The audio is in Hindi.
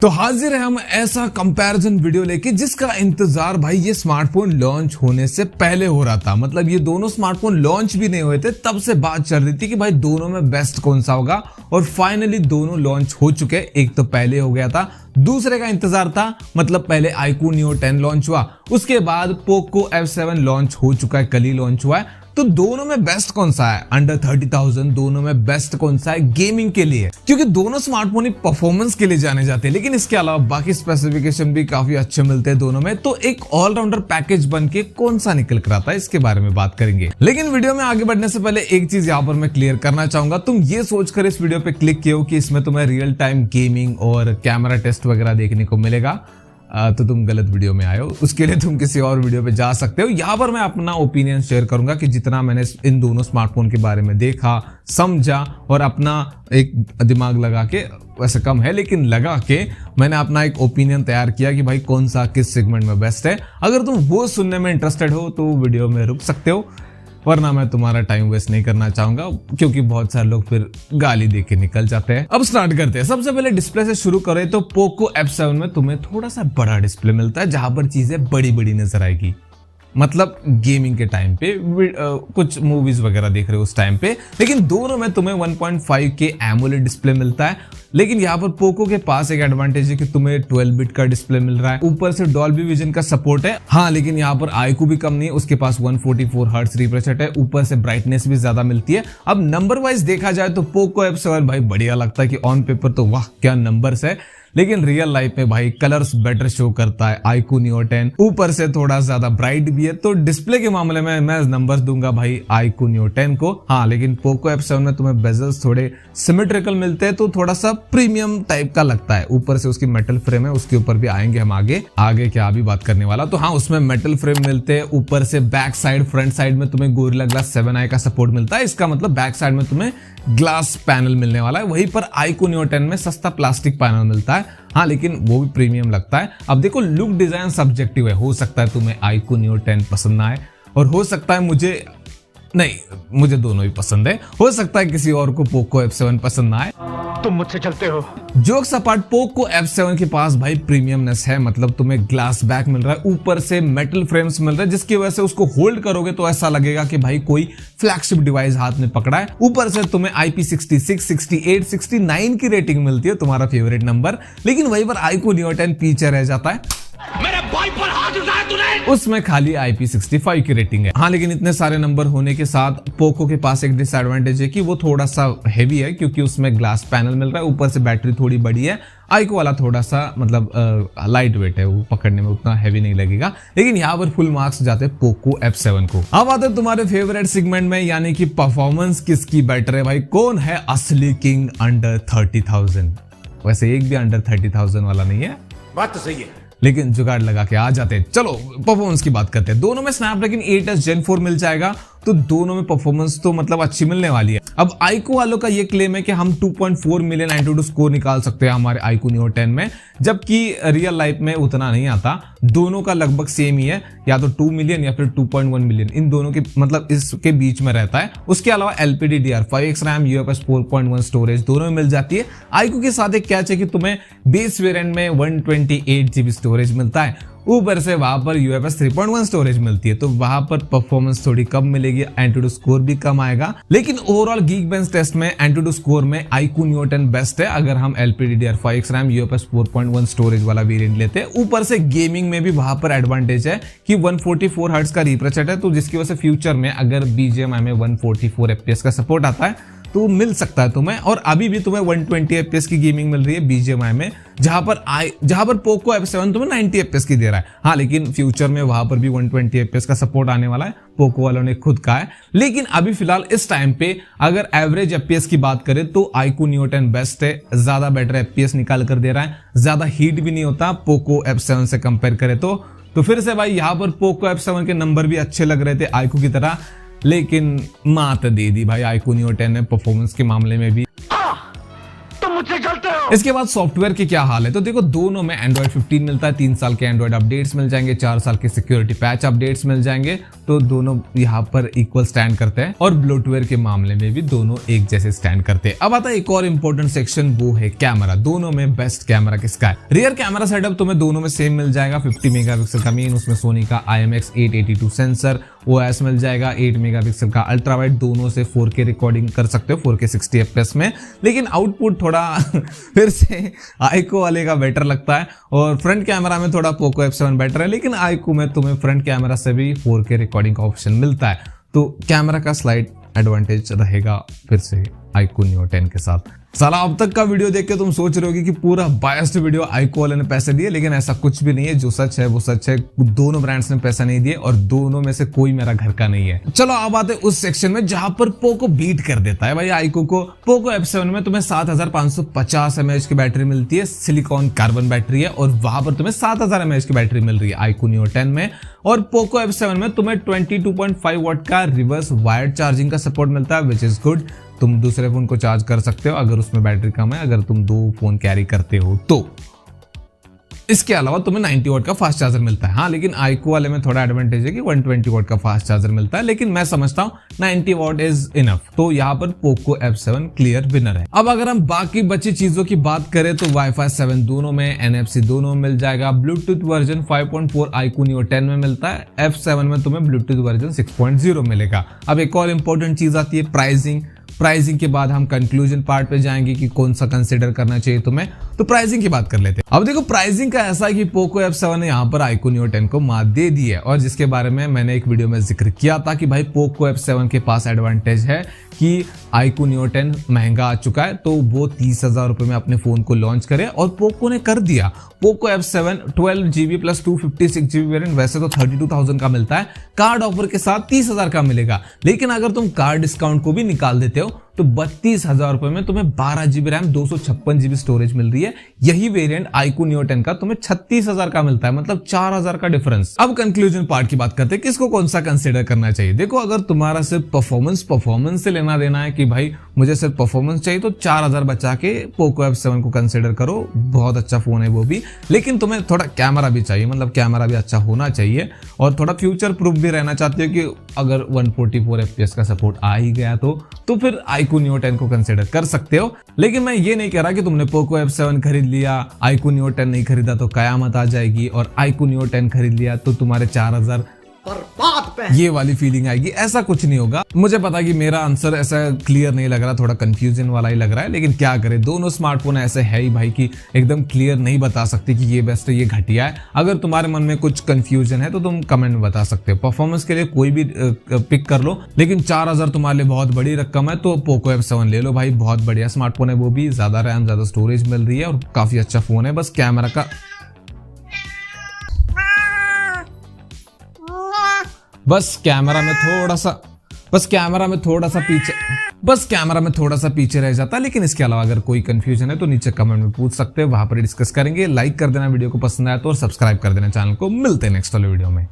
तो हाजिर है हम ऐसा कंपैरिजन वीडियो लेके जिसका इंतजार भाई ये स्मार्टफोन लॉन्च होने से पहले हो रहा था। मतलब ये दोनों स्मार्टफोन लॉन्च भी नहीं हुए थे तब से बात चल रही थी कि भाई दोनों में बेस्ट कौन सा होगा, और फाइनली दोनों लॉन्च हो चुके। एक तो पहले हो गया था, दूसरे का इंतजार था। मतलब पहले iQOO Neo 10 लॉन्च हुआ, उसके बाद Poco F7 लॉन्च हो चुका है, कल ही लॉन्च हुआ है। तो दोनों में बेस्ट कौन सा है? अंडर 30,000 दोनों में बेस्ट कौन सा है गेमिंग के लिए? क्योंकि दोनों स्मार्टफोन ही परफॉर्मेंस के लिए जाने जाते हैं, लेकिन इसके अलावा बाकी स्पेसिफिकेशन भी काफी अच्छे मिलते हैं दोनों में। तो एक ऑलराउंडर पैकेज बन के कौन सा निकल कर आता है, इसके बारे में बात करेंगे। लेकिन वीडियो में आगे बढ़ने से पहले एक चीज यहाँ पर मैं क्लियर करना चाहूंगा। तुम ये सोचकर इस वीडियो पे क्लिक किए हो कि इसमें तुम्हें रियल टाइम गेमिंग और कैमरा टेस्ट वगैरह देखने को मिलेगा, तो तुम गलत वीडियो में आए हो। उसके लिए तुम किसी और वीडियो पे जा सकते हो। यहाँ पर मैं अपना ओपिनियन शेयर करूंगा कि जितना मैंने इन दोनों स्मार्टफोन के बारे में देखा, समझा और अपना एक दिमाग लगा के, वैसे कम है लेकिन लगा के मैंने अपना एक ओपिनियन तैयार किया कि भाई कौन सा किस सेगमेंट में बेस्ट है। अगर तुम वो सुनने में इंटरेस्टेड हो तो वीडियो में रुक सकते हो, वरना मैं तुम्हारा टाइम वेस्ट नहीं करना चाहूंगा, क्योंकि बहुत सारे लोग फिर गाली दे के निकल जाते हैं। अब स्टार्ट करते हैं। सबसे पहले डिस्प्ले से शुरू करें तो Poco F7 में तुम्हें थोड़ा सा बड़ा डिस्प्ले मिलता है, जहां पर चीजें बड़ी बड़ी नजर आएगी। मतलब गेमिंग के टाइम पे कुछ मूवीज वगैरह देख रहे हो उस टाइम पे। लेकिन दोनों में तुम्हें 1.5 के एमोलेड डिस्प्ले मिलता है। लेकिन यहाँ पर पोको के पास एक एडवांटेज है कि तुम्हें 12 बिट का डिस्प्ले मिल रहा है, ऊपर से डॉल्बी विजन का सपोर्ट है। हाँ, लेकिन यहाँ पर iQOO भी कम नहीं है, उसके पास 144 हर्ट्ज रिफ्रेश रेट है, ऊपर से ब्राइटनेस भी ज्यादा मिलती है। अब नंबर वाइज देखा जाए तो Poco F7 भाई बढ़िया लगता है कि ऑन पेपर तो वाह क्या नंबर्स है, लेकिन रियल लाइफ में भाई कलर्स बेटर शो करता है iQOO Neo 10, ऊपर से थोड़ा ज्यादा ब्राइट भी है। तो डिस्प्ले के मामले में मैं नंबर्स दूंगा भाई iQOO Neo 10 को। हाँ, लेकिन Poco F7 में तुम्हें बेजल्स थोड़े सिमेट्रिकल मिलते हैं, तो थोड़ा सा प्रीमियम टाइप का लगता है। ऊपर से उसकी मेटल फ्रेम है, उसके ऊपर भी आएंगे हम आगे क्या अभी बात करने वाला। तो हाँ, उसमें मेटल फ्रेम मिलते हैं। ऊपर से बैक साइड फ्रंट साइड में तुम्हें गोरिल्ला ग्लास 7i का सपोर्ट मिलता है। इसका मतलब बैक साइड में तुम्हें ग्लास पैनल मिलने वाला है। वहीं पर iQOO Neo 10 में सस्ता प्लास्टिक पैनल मिलता है। हाँ, लेकिन वो भी प्रीमियम लगता है। अब देखो, लुक डिजाइन सब्जेक्टिव है, हो सकता है तुम्हें iQOO Neo 10 पसंद ना आए, और हो सकता है मुझे दोनों ही पसंद है। हो सकता है किसी और को Poco F7 पसंद ना आए। तुम मुझसे चलते हो। जोक्स अपार्ट, Poco F7 के पास भाई प्रीमियमनेस है। मतलब तुम्हें ग्लास बैक मिल रहा है, ऊपर से मेटल फ्रेम्स मिल रहे हैं, जिसकी वजह से उसको होल्ड करोगे तो ऐसा लगेगा कि भाई कोई फ्लैगशिप डिवाइस हाथ में पकड़ा है। ऊपर से तुम्हें IP66, 68, 69 की रेटिंग मिलती है, तुम्हारा फेवरेट नंबर। लेकिन वहीं पर iQOO Neo 10 पीछे रह जाता है, मेरे भाई पर हाथ उठाया तूने। उसमें खाली IP65 की रेटिंग है। हाँ, लेकिन इतने सारे नंबर होने के साथ पोको के पास एक डिसएडवांटेज है कि वो थोड़ा सा हेवी है, क्योंकि उसमें ग्लास पैनल मिल रहा है, ऊपर से बैटरी थोड़ी बड़ी है। iQOO वाला थोड़ा सा मतलब लाइट वेट है, वो पकड़ने में उतना हैवी नहीं लगेगा। लेकिन यहाँ पर फुल मार्क्स जाते हैं Poco F7 को। अब आते तुम्हारे फेवरेट सेगमेंट में, यानी कि परफॉर्मेंस किसकी बेटर है भाई? कौन है असली किंग अंडर 30,000? वैसे एक भी अंडर 30,000 वाला नहीं है, बात तो सही है, लेकिन जुगाड़ लगा के आ जाते हैं। चलो परफॉर्मेंस की बात करते हैं। दोनों में स्नैपड्रैगन 8s Gen 4 मिल जाएगा, तो दोनों में परफॉर्मेंस तो मतलब अच्छी मिलने वाली है। अब iQOO वालों का ये क्लेम है कि हम 2.4 मिलियन एंट्यूडू स्कोर निकाल सकते हैं हमारे iQOO Neo 10 में, जबकि रियल लाइफ में उतना नहीं आता। दोनों का लगभग सेम ही है, या तो 2 मिलियन या फिर 2.1 मिलियन, इन दोनों के मतलब इसके बीच में रहता है। उसके अलावा LPDDR, 5x RAM, UFS 4.1 storage दोनों में मिल जाती है। iQOO के साथ एक कैच है कि तुम्हें बेस वेरिएंट में 128 GB स्टोरेज मिलता है, ऊपर से वहां पर UFS 3.1 स्टोरेज मिलती है, तो वहां पर परफॉर्मेंस थोड़ी कम मिलेगी, एंट्यूडू स्कोर भी कम आएगा। लेकिन ओवरऑल गीकबेंच टेस्ट में एंट्यूडू स्कोर में iQOO Neo 10 बेस्ट है, अगर हम LPDDR, 5x RAM, UFS 4.1 storage वाला वेरिएंट लेते हैं। ऊपर से गेमिंग में भी वहां पर एडवांटेज है कि 144 हर्ट्ज का रिफ्रेश रेट है, तो जिसकी वजह से फ्यूचर में अगर BGMI में 144 FPS का सपोर्ट आता है तो मिल सकता है तुम्हें। और अभी भी तुम्हें 120 FPS की गेमिंग मिल रही है BGMI में, जहां पर Poco F7 तुम्हें 90 FPS की दे रहा है। हाँ, लेकिन फ्यूचर में वहां पर भी 120 FPS का सपोर्ट आने वाला है, Poco वालों ने खुद कहा है। लेकिन अभी फिलहाल इस टाइम पे अगर एवरेज FPS की बात करें तो iQOO Neo 10 बेस्ट है, ज्यादा बेटर FPS निकाल कर दे रहा है, ज्यादा हीट भी नहीं होता Poco F7 से कंपेयर करें तो फिर से भाई यहाँ पर Poco F7 के नंबर भी अच्छे लग रहे थे iQOO की तरह, लेकिन मात दे दी भाई iQOO Neo 10 ने परफॉर्मेंस के मामले में भी। तुम मुझसे चलते हो। इसके बाद सॉफ्टवेयर की क्या हाल है, तो देखो दोनों में एंड्रॉइड 15 मिलता है, 3 साल के एंड्रॉइड अपडेट्स मिल जाएंगे, 4 साल के सिक्योरिटी पैच अपडेट्स मिल जाएंगे, तो दोनों यहाँ पर इक्वल स्टैंड करते हैं और ब्लोटवेयर के मामले में भी दोनों एक जैसे स्टैंड करते हैं। अब आता है एक और इंपॉर्टेंट सेक्शन, वो है कैमरा। दोनों में बेस्ट कैमरा किसका है। रियर कैमरा सेटअप तुम्हें दोनों में सेम मिल जाएगा, 50 मेगापिक्सल का मेन, उसमें सोनी का IMX882 सेंसर, OIS मिल जाएगा, 8 मेगापिक्सल का अल्ट्रा वाइड, दोनों से 4K रिकॉर्डिंग कर सकते हो 4K 60 FPS में, लेकिन आउटपुट थोड़ा फिर से आईको वाले का बेटर लगता है। और फ्रंट कैमरा में थोड़ा पोको F7 बेटर है, लेकिन आईको में तुम्हें फ्रंट कैमरा से भी 4K रिकॉर्डिंग का ऑप्शन मिलता है, तो कैमरा का स्लाइड एडवांटेज रहेगा फिर से आईको Neo 10 के साथ। साला अब तक का वीडियो देख के तुम सोच रहे होगे कि पूरा बायस्ड वीडियो आईको वाले ने पैसे दिए, लेकिन ऐसा कुछ भी नहीं है। जो सच है वो सच है, दोनों ब्रांड्स ने पैसा नहीं दिए और दोनों में से कोई मेरा घर का नहीं है। चलो अब आते उस सेक्शन में जहां पर पोको बीट कर देता है भाई आईको को। पोको F7 में तुम्हें 7550 mAh की बैटरी मिलती है, सिलिकॉन कार्बन बैटरी है, और वहां पर तुम्हें 7000 mAh की बैटरी मिल रही है आईको Neo 10 में। और पोको F7 में तुम्हें 22.5 वाट का रिवर्स वायर्ड चार्जिंग का सपोर्ट मिलता है, विच इज गुड। तुम दूसरे फोन को चार्ज कर सकते हो अगर उसमें बैटरी कम है, अगर तुम 2 फोन कैरी करते हो तो। इसके अलावा तुम्हें 90 वाट का फास्ट चार्जर मिलता है। हाँ, लेकिन आईको वाले में थोड़ा एडवांटेज है कि 120 वाट का फास्ट चार्जर मिलता है, लेकिन मैं समझता हूँ 90 वाट इज इनफ। तो यहाँ पर पोको F7 क्लियर विनर है। अब अगर हम बाकी बची चीजों की बात करें तो वाईफाई 7 दोनों में, NFC दोनों में मिल जाएगा, ब्लूटूथ वर्जन 5.4 आईको Neo 10 में मिलता है, F7 में तुम्हें ब्लूटूथ वर्जन 6.0 मिलेगा। अब एक और इंपॉर्टेंट चीज आती है प्राइसिंग के बाद हम कंक्लूजन पार्ट पे जाएंगे कि कौन सा कंसीडर करना चाहिए तुम्हें, तो प्राइसिंग की बात कर लेते हैं। अब देखो प्राइसिंग का ऐसा है कि पोको F7 ने यहाँ पर आईको Neo 10 को मात दे दी है, और जिसके बारे में मैंने एक वीडियो में जिक्र किया था कि भाई पोको F7 के पास एडवांटेज है कि आईको Neo 10 महंगा आ चुका है, तो वो 30,000 रुपए में अपने फोन को लॉन्च करे, और पोको ने कर दिया। Poco F7 12GB plus 256GB variant वैसे तो 32,000 का मिलता है, कार्ड ऑफर के साथ 30,000 का मिलेगा, लेकिन अगर तुम कार्ड डिस्काउंट को भी निकाल देते हो तो 32,000 रुपए में तुम्हें 12GB रैम 256GB स्टोरेज मिल रही है। यही वेरिएंट आईको Neo 10 का तुम्हें 36,000 का मिलता है, मतलब 4,000 का डिफरेंस। अब कंक्लूजन पार्ट की बात करते हैं, किसको कौन सा कंसीडर करना चाहिए। देखो अगर तुम्हारा सिर्फ परफॉर्मेंस से लेना देना है कि भाई मुझे सिर्फ परफॉर्मेंस चाहिए, तो 4,000 बचा के पोको F7 को कंसीडर करो, बहुत अच्छा फोन है वो भी, लेकिन तुम्हें थोड़ा कैमरा भी चाहिए, मतलब कैमरा भी अच्छा होना चाहिए, और थोड़ा फ्यूचर प्रूफ भी रहना चाहते हो कि अगर 144 FPS का सपोर्ट आ ही गया तो फिर आईको Neo 10 को कंसीडर कर सकते हो। लेकिन मैं ये नहीं कह रहा कि तुमने पोको F7 खरीद लिया, आईको Neo 10 नहीं खरीदा तो कयामत आ जाएगी, और आईको Neo 10 खरीद लिया तो तुम्हारे 4,000 ये वाली फीलिंग आएगी। ऐसा कुछ नहीं होगा। मुझे पता कि मेरा आंसर ऐसा क्लियर नहीं लग रहा, थोड़ा कंफ्यूजन वाला ही लग रहा है, लेकिन क्या करें, दोनों स्मार्टफोन ऐसे है ही भाई कि एकदम क्लियर नहीं बता सकते कि ये बेस्ट है ये घटिया है। अगर तुम्हारे मन में कुछ कंफ्यूजन है तो तुम कमेंट में बता सकते हो। परफॉर्मेंस के लिए कोई भी पिक कर लो, लेकिन 4,000 तुम्हारे लिए बहुत बड़ी रकम है, तो पोको F7 ले लो भाई, बहुत बढ़िया स्मार्टफोन है, वो भी ज्यादा रैम ज्यादा स्टोरेज मिल रही है और काफी अच्छा फोन है। बस कैमरा में थोड़ा सा पीछे रह जाता है, लेकिन इसके अलावा अगर कोई कंफ्यूजन है तो नीचे कमेंट में पूछ सकते हो, वहां पर डिस्कस करेंगे। लाइक कर देना वीडियो को पसंद आया तो, और सब्सक्राइब कर देना चैनल को। मिलते हैं नेक्स्ट वाले वीडियो में।